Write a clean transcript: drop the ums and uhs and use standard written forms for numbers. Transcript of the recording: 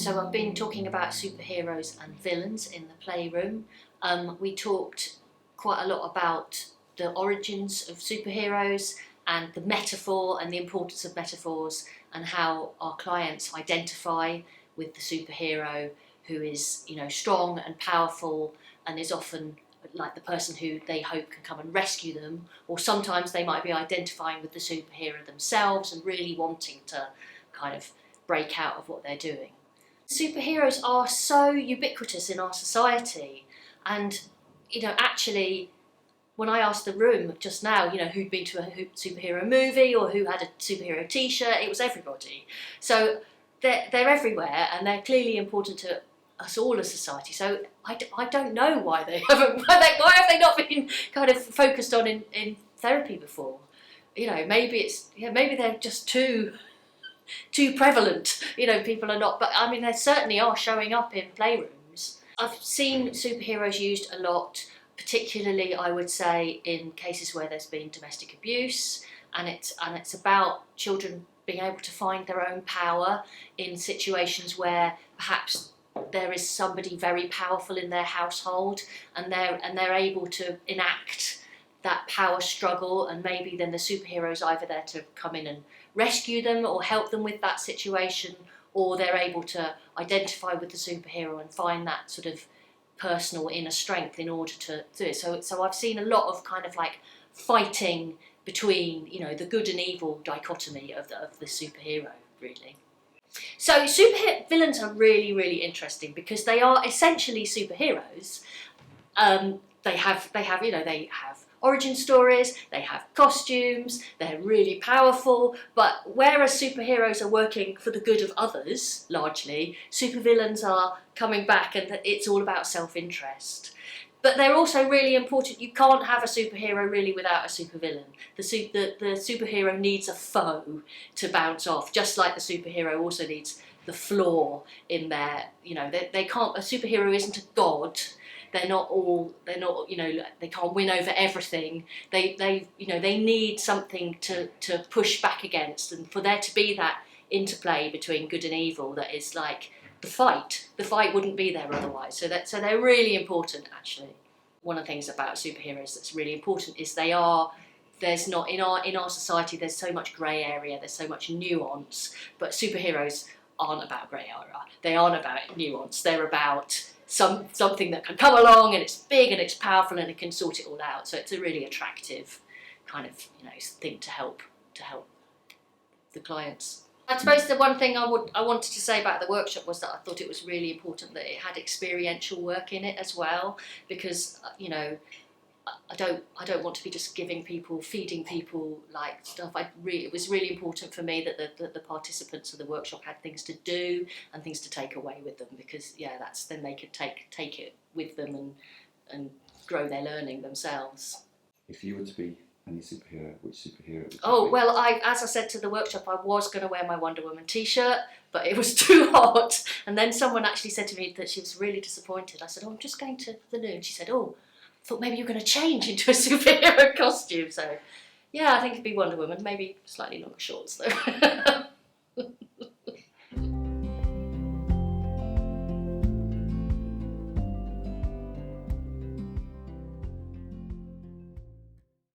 So I've been talking about superheroes and villains in the playroom. We talked quite a lot about the origins of superheroes and the metaphor and the importance of metaphors and how our clients identify with the superhero who is, strong and powerful and is often like the person who they hope can come and rescue them, or sometimes they might be identifying with the superhero themselves and really wanting to kind of break out of what they're doing. Superheroes are so ubiquitous in our society, and actually when I asked the room just now, who'd been to a superhero movie or who had a superhero t-shirt, it was everybody. So they're everywhere and they're clearly important to us all as society. So I don't know why they haven't, why have they not been kind of focused on in therapy before? Maybe they're just too prevalent, people are not, but I mean they certainly are showing up in playrooms. I've seen superheroes used a lot, particularly I would say in cases where there's been domestic abuse, and it's about children being able to find their own power in situations where perhaps there is somebody very powerful in their household and they're able to enact that power struggle, and maybe then the superhero's either there to come in and rescue them or help them with that situation, or they're able to identify with the superhero and find that sort of personal inner strength in order to do it. So I've seen a lot of kind of like fighting between, the good and evil dichotomy of the superhero, really. So villains are really, really interesting because they are essentially superheroes. They have origin stories, they have costumes, they're really powerful, but whereas superheroes are working for the good of others, largely, supervillains are coming back and it's all about self-interest. But they're also really important. You can't have a superhero really without a supervillain. The superhero needs a foe to bounce off, just like the superhero also needs the flaw in their, they can't, a superhero isn't a god. They can't win over everything. They need something to push back against, and for there to be that interplay between good and evil, that is like the fight wouldn't be there otherwise. So they're really important, actually. One of the things about superheroes that's really important is there's not in our society, there's so much grey area, there's so much nuance, but superheroes aren't about grey area. They aren't about nuance. They're about something that can come along and it's big and it's powerful and it can sort it all out. So it's a really attractive kind of thing to help the clients. I suppose the one thing I wanted to say about the workshop was that I thought it was really important that it had experiential work in it as well, because I don't want to be just feeding people like stuff. It was really important for me that the participants of the workshop had things to do and things to take away with them, because then they could take it with them and grow their learning themselves. If you were to be any superhero, which superhero would you Oh, be? well, as I said to the workshop, I was going to wear my Wonder Woman t-shirt, but it was too hot. And then someone actually said to me that she was really disappointed. I said, I'm just going to the loo. And she said, I thought maybe you were going to change into a superhero costume. So, yeah, I think it'd be Wonder Woman, maybe slightly longer shorts, though.